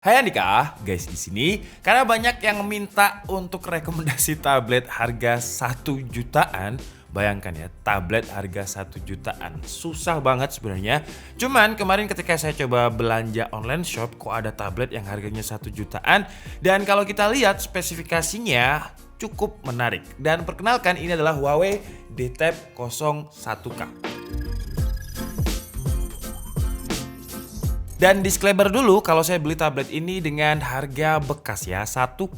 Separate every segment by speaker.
Speaker 1: Hai Andika, guys di sini karena banyak yang minta untuk rekomendasi tablet harga 1 jutaan. Bayangkan ya, tablet harga 1 jutaan. Susah banget sebenarnya. Cuman kemarin ketika saya coba belanja online shop kok ada tablet yang harganya 1 jutaan. Dan kalau kita lihat spesifikasinya cukup menarik. Dan perkenalkan ini adalah Huawei DTab 01K. Dan disclaimer dulu, kalau saya beli tablet ini dengan harga bekas ya, 1,7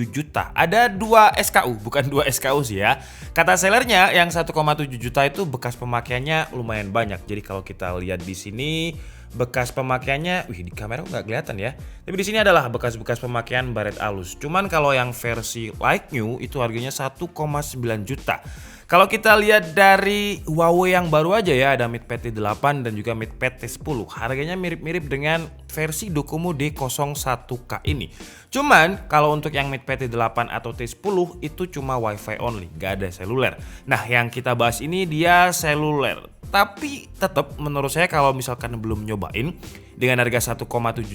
Speaker 1: juta. Ada 2 SKU, bukan 2 SKU sih ya. Kata sellernya yang 1,7 juta itu bekas pemakaiannya lumayan banyak. Jadi kalau kita lihat di sini bekas pemakaiannya, di kamera nggak kelihatan ya. Tapi di sini adalah bekas-bekas pemakaian baret alus. Cuman kalau yang versi like new itu harganya 1,9 juta. Kalau kita lihat dari Huawei yang baru aja ya, ada MatePad T8 dan juga MatePad T10. Harganya mirip-mirip dengan versi Docomo D01K ini. Cuman kalau untuk yang MatePad T8 atau T10 itu cuma Wi-Fi only, gak ada seluler. Nah, yang kita bahas ini dia seluler. Tapi tetap menurut saya kalau misalkan belum nyobain dengan harga 1,7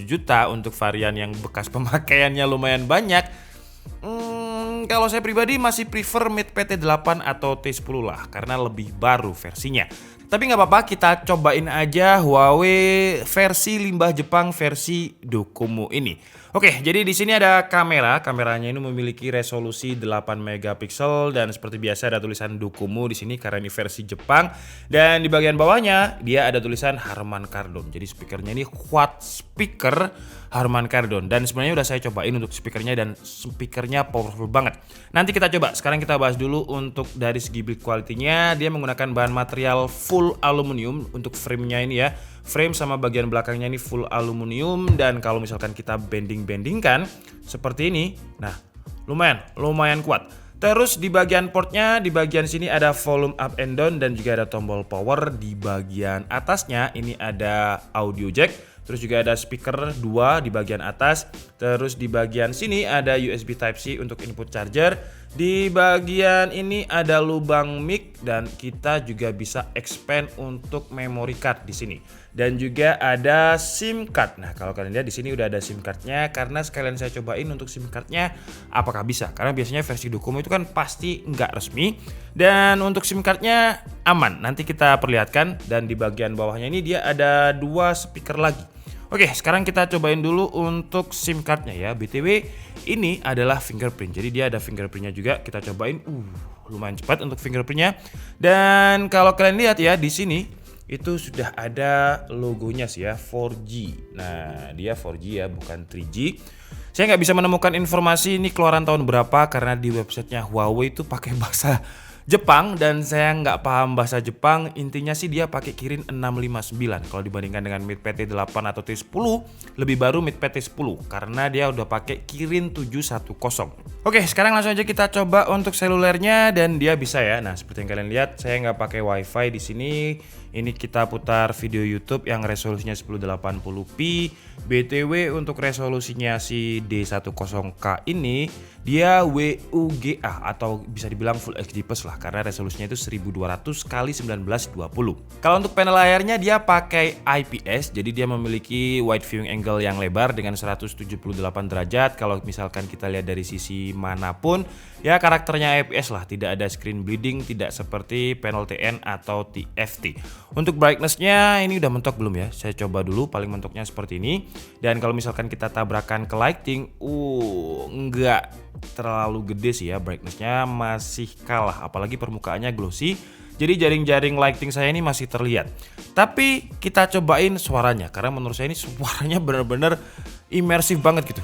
Speaker 1: juta untuk varian yang bekas pemakaiannya lumayan banyak, kalau saya pribadi masih prefer MatePad T8 atau T10 lah karena lebih baru versinya. Tapi nggak apa-apa, kita cobain aja Huawei versi limbah Jepang versi Docomo ini. Oke, jadi di sini ada kamera. Kameranya ini memiliki resolusi 8 megapiksel dan seperti biasa ada tulisan Docomo di sini karena ini versi Jepang. Dan di bagian bawahnya dia ada tulisan Harman Kardon. Jadi speakernya ini quad speaker Harman Kardon. Dan sebenarnya udah saya cobain untuk speakernya dan speakernya powerful banget. Nanti kita coba. Sekarang kita bahas dulu untuk dari segi build quality-nya. Dia menggunakan bahan material full aluminium untuk frame-nya ini ya. Frame sama bagian belakangnya ini full aluminium, dan kalau misalkan kita bandingkan seperti ini, nah lumayan kuat. Terus di bagian portnya, di bagian sini ada volume up and down dan juga ada tombol power. Di bagian atasnya ini ada audio jack. Terus juga ada speaker 2 di bagian atas. Terus di bagian sini ada USB Type-C untuk input charger. Di bagian ini ada lubang mic dan kita juga bisa expand untuk memory card di sini. Dan juga ada SIM card. Nah, kalau kalian lihat di sini udah ada SIM cardnya karena sekalian saya cobain untuk SIM cardnya apakah bisa. Karena biasanya versi Docomo itu kan pasti nggak resmi. Dan untuk SIM cardnya aman. Nanti kita perlihatkan. Dan di bagian bawahnya ini dia ada 2 speaker lagi. Oke, sekarang kita cobain dulu untuk SIM cardnya ya. BTW ini adalah fingerprint. Jadi dia ada fingerprintnya juga. Kita cobain. Lumayan cepat untuk fingerprintnya. Dan kalau kalian lihat ya di sini itu sudah ada logonya sih ya, 4G. Nah, dia 4G ya, bukan 3G. Saya nggak bisa menemukan informasi ini keluaran tahun berapa karena di websitenya Huawei itu pakai bahasa Jepang dan saya nggak paham bahasa Jepang. Intinya sih dia pakai Kirin 659. Kalau dibandingkan dengan MatePad T8 atau T10, lebih baru MatePad T10 karena dia udah pakai Kirin 710. Oke, sekarang langsung aja kita coba untuk selulernya dan dia bisa ya. Nah, seperti yang kalian lihat, saya nggak pakai WiFi di sini. Ini kita putar video YouTube yang resolusinya 1080p. BTW untuk resolusinya si D10K ini dia WUGA atau bisa dibilang Full HD Plus lah karena resolusinya itu 1200 x 1920. Kalau untuk panel layarnya dia pakai IPS, jadi dia memiliki wide viewing angle yang lebar dengan 178 derajat. Kalau misalkan kita lihat dari sisi manapun, ya karakternya IPS lah, tidak ada screen bleeding, tidak seperti panel TN atau TFT. Untuk brightness-nya ini udah mentok belum ya? Saya coba dulu, paling mentoknya seperti ini. Dan kalau misalkan kita tabrakan ke lighting, enggak terlalu gede sih ya, brightness-nya masih kalah, apalagi permukaannya glossy. Jadi jaring-jaring lighting saya ini masih terlihat. Tapi kita cobain suaranya karena menurut saya ini suaranya benar-benar imersif banget gitu.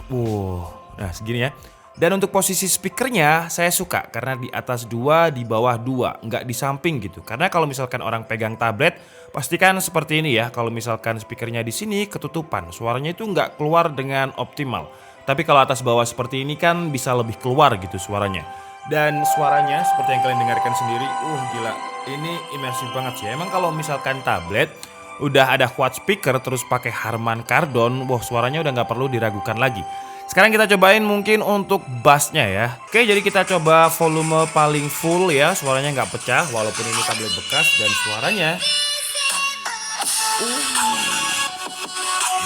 Speaker 1: Nah segini ya. Dan untuk posisi speakernya saya suka karena di atas 2, di bawah 2, nggak di samping gitu. Karena kalau misalkan orang pegang tablet, pastikan seperti ini ya. Kalau misalkan speakernya di sini ketutupan, suaranya itu nggak keluar dengan optimal. Tapi kalau atas bawah seperti ini kan bisa lebih keluar gitu suaranya. Dan suaranya seperti yang kalian dengarkan sendiri, gila, ini imersif banget sih. Emang kalau misalkan tablet udah ada quad speaker terus pakai Harman Kardon, suaranya udah nggak perlu diragukan lagi. Sekarang kita cobain mungkin untuk bassnya ya. Oke, jadi kita coba volume paling full ya, suaranya nggak pecah walaupun ini tablet bekas dan suaranya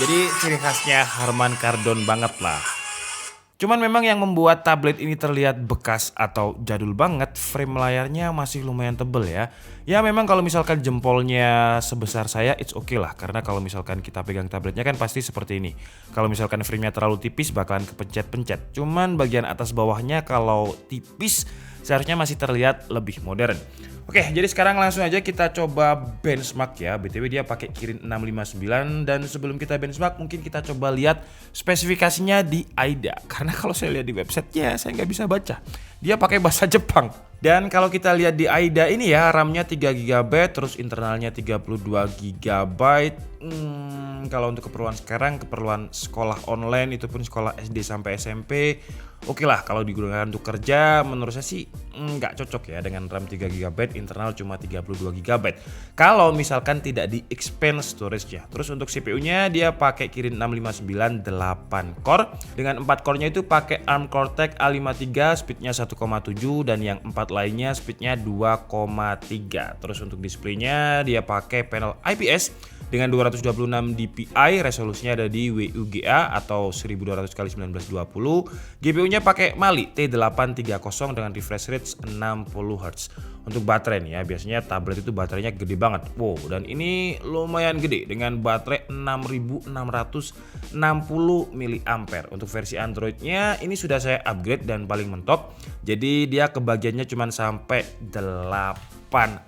Speaker 1: Jadi ciri khasnya Harman Kardon banget lah. Cuman memang yang membuat tablet ini terlihat bekas atau jadul banget, frame layarnya masih lumayan tebel ya. Ya memang kalau misalkan jempolnya sebesar saya, it's okay lah. Karena kalau misalkan kita pegang tabletnya kan pasti seperti ini. Kalau misalkan framenya terlalu tipis bakalan kepencet-pencet. Cuman bagian atas bawahnya kalau tipis seharusnya masih terlihat lebih modern. Oke, jadi sekarang langsung aja kita coba benchmark ya. BTW dia pakai Kirin 659, dan sebelum kita benchmark mungkin kita coba lihat spesifikasinya di AIDA. Karena kalau saya lihat di websitenya saya nggak bisa baca. Dia pakai bahasa Jepang. Dan kalau kita lihat di AIDA ini ya, RAM-nya 3 GB, terus internalnya 32 GB. Kalau untuk keperluan sekarang, keperluan sekolah online, itu pun sekolah SD sampai SMP, oke lah. Kalau digunakan untuk kerja, menurut saya sih nggak cocok ya dengan RAM 3 GB, internal cuma 32 GB. Kalau misalkan tidak di expand storage ya. Terus untuk CPU-nya dia pakai Kirin 659 8 core. Dengan 4 core-nya itu pakai ARM Cortex A53, speednya 1,7, dan yang 4 lainnya speednya 2,3. Terus untuk displaynya dia pakai panel IPS dengan 226 dpi, resolusinya ada di WUGA atau 1200x1920. GPU-nya pakai Mali T830 dengan refresh rate 60 Hz. Untuk baterai nih ya, biasanya tablet itu baterainya gede banget. Wow, dan ini lumayan gede dengan baterai 6660 mAh. Untuk versi Android-nya ini sudah saya upgrade dan paling mentok. Jadi dia kebagiannya cuma sampai 8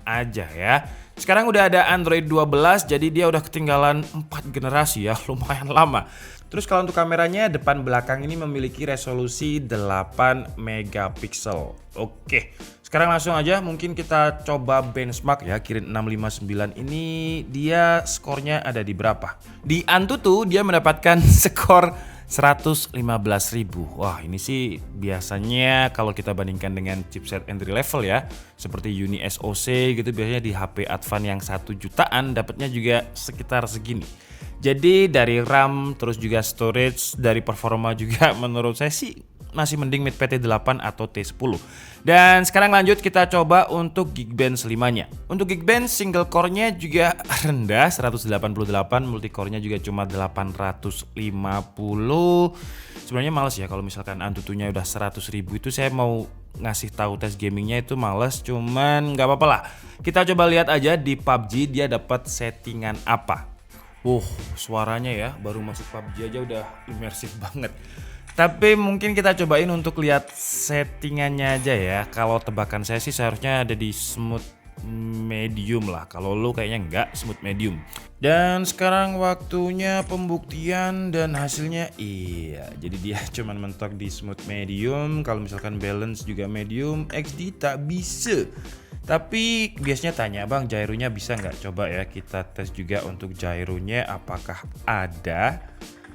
Speaker 1: aja ya. Sekarang udah ada Android 12, jadi dia udah ketinggalan 4 generasi ya, lumayan lama. Terus kalau untuk kameranya, depan belakang ini memiliki resolusi 8 megapiksel. Oke, sekarang langsung aja mungkin kita coba benchmark ya. Kirin 659 ini dia skornya ada di berapa? Di Antutu dia mendapatkan skor 115.000. Wah, ini sih biasanya kalau kita bandingkan dengan chipset entry level ya, seperti Uni SoC gitu, biasanya di HP Advan yang 1 jutaan dapatnya juga sekitar segini. Jadi dari RAM, terus juga storage, dari performa juga menurut saya sih masih mending MidPay T8 atau T10. Dan sekarang lanjut kita coba untuk Geekbench 5-nya. Untuk Geekbench single core-nya juga rendah 188, multicore-nya juga cuma 850. Sebenarnya males ya kalau misalkan Antutunya udah 100.000 itu saya mau ngasih tahu tes gamingnya itu males, cuman nggak apa-apa lah. Kita coba lihat aja di PUBG dia dapat settingan apa. Suaranya ya, baru masuk PUBG aja udah imersif banget. Tapi mungkin kita cobain untuk lihat settingannya aja ya. Kalau tebakan saya sih seharusnya ada di smooth medium lah. Kalau lu kayaknya enggak, smooth medium. Dan sekarang waktunya pembuktian dan hasilnya iya. Jadi dia cuman mentok di smooth medium. Kalau misalkan balance juga medium, XD tak bisa. Tapi biasanya tanya, bang gyronya bisa nggak? Coba ya kita tes juga untuk gyronya apakah ada.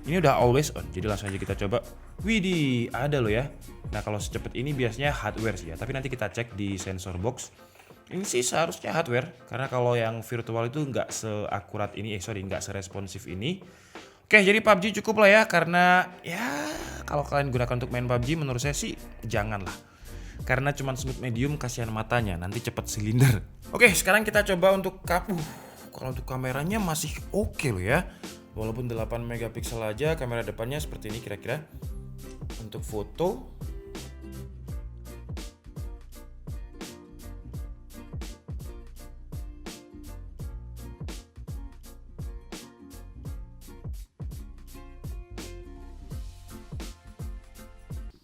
Speaker 1: Ini udah always on, jadi langsung aja kita coba. Widih, ada loh ya. Nah kalau secepat ini biasanya hardware sih ya, tapi nanti kita cek di sensor box. Ini sih seharusnya hardware, karena kalau yang virtual itu nggak seakurat ini, nggak seresponsif ini. Oke, jadi PUBG cukup lah ya, karena ya kalau kalian gunakan untuk main PUBG menurut saya sih janganlah. Karena cuma smooth medium, kasihan matanya, nanti cepet silinder. Oke, sekarang kita coba untuk kalau untuk kameranya masih oke loh ya. Walaupun 8 megapiksel aja, kamera depannya seperti ini kira-kira. Untuk foto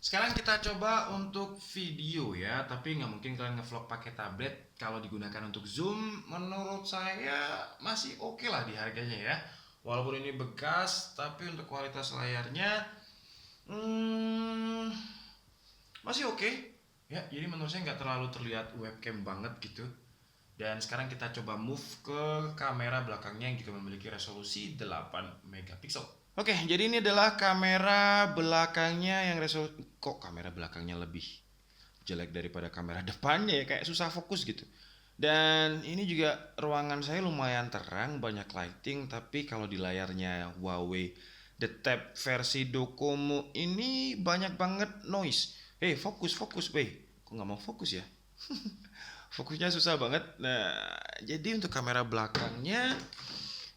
Speaker 1: sekarang kita coba untuk video ya, tapi nggak mungkin kalian ngevlog pakai tablet. Kalau digunakan untuk zoom, menurut saya masih oke lah di harganya ya. Walaupun ini bekas, tapi untuk kualitas layarnya masih oke ya. Jadi menurut saya nggak terlalu terlihat webcam banget gitu. Dan sekarang kita coba move ke kamera belakangnya yang juga memiliki resolusi 8 megapiksel. Oke, jadi ini adalah kamera belakangnya yang resolusi. Kok kamera belakangnya lebih jelek daripada kamera depannya ya, kayak susah fokus gitu. Dan ini juga ruangan saya lumayan terang, banyak lighting, tapi kalau di layarnya Huawei The Tab versi Docomo ini banyak banget noise. Fokus, kok nggak mau fokus ya? Fokusnya susah banget. Nah, jadi untuk kamera belakangnya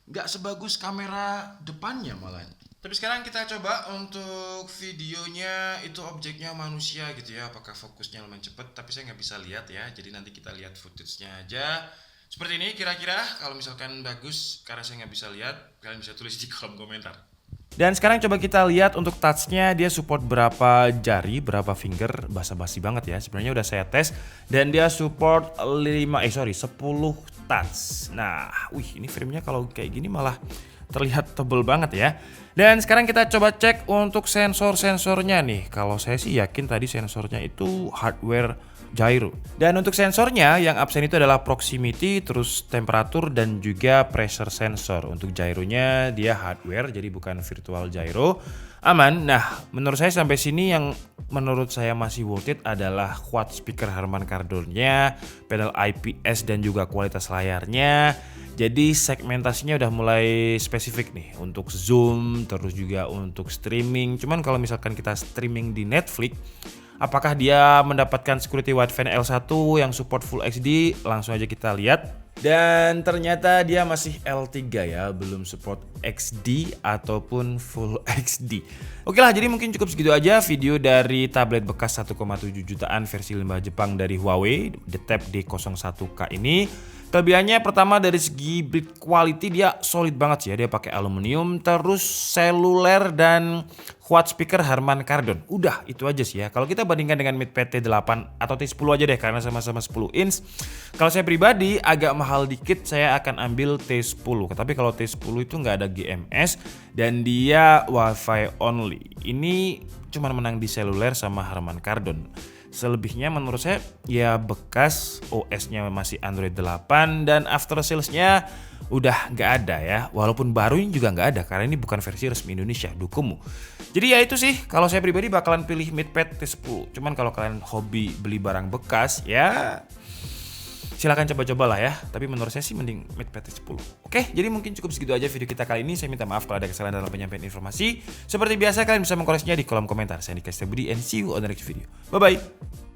Speaker 1: nggak sebagus kamera depannya malah. Tapi sekarang kita coba untuk videonya, itu objeknya manusia gitu ya, apakah fokusnya lumayan cepet, tapi saya nggak bisa lihat ya, jadi nanti kita lihat footage-nya aja. Seperti ini kira-kira, kalau misalkan bagus karena saya nggak bisa lihat, kalian bisa tulis di kolom komentar. Dan sekarang coba kita lihat untuk touch-nya, dia support berapa jari, berapa finger, basa-basi banget ya. Sebenarnya udah saya tes dan dia support 10 touch. Nah, ini frame-nya kalau kayak gini malah terlihat tebel banget ya. Dan sekarang kita coba cek untuk sensor-sensornya nih. Kalau saya sih yakin tadi sensornya itu hardware gyro. Dan untuk sensornya yang absen itu adalah proximity, terus temperatur dan juga pressure sensor. Untuk gyronya dia hardware jadi bukan virtual gyro. Aman. Nah, menurut saya sampai sini yang menurut saya masih worth it adalah quad speaker Harman Kardonnya, pedal IPS dan juga kualitas layarnya. Jadi segmentasinya udah mulai spesifik nih untuk zoom, terus juga untuk streaming. Cuman kalau misalkan kita streaming di Netflix, apakah dia mendapatkan security wideband L1 yang support Full HD? Langsung aja kita lihat. Dan ternyata dia masih L3 ya, belum support XD ataupun Full XD. Oke lah, jadi mungkin cukup segitu aja video dari tablet bekas 1,7 jutaan versi limbah Jepang dari Huawei, The Tab D01K ini. Kelebihannya pertama dari segi build quality dia solid banget sih ya, dia pakai aluminium, terus seluler dan quad speaker Harman Kardon. Udah itu aja sih ya. Kalau kita bandingkan dengan MatePad T8 atau T10 aja deh karena sama-sama 10 inch. Kalau saya pribadi agak mahal dikit, saya akan ambil T10. Tapi kalau T10 itu nggak ada GMS dan dia WiFi only. Ini cuma menang di seluler sama Harman Kardon. Selebihnya menurut saya ya bekas, OS-nya masih Android 8 dan after sales-nya udah nggak ada ya. Walaupun baru ini juga nggak ada karena ini bukan versi resmi Indonesia, Docomo. Jadi ya itu sih, kalau saya pribadi bakalan pilih MatePad T10. Cuman kalau kalian hobi beli barang bekas ya silakan coba-coba lah ya. Tapi menurut saya sih mending MatePad T10. Oke, jadi mungkin cukup segitu aja video kita kali ini. Saya minta maaf kalau ada kesalahan dalam penyampaian informasi. Seperti biasa kalian bisa mengkoreksinya di kolom komentar. Saya Dika Setiabudi and see you on the next video. Bye bye.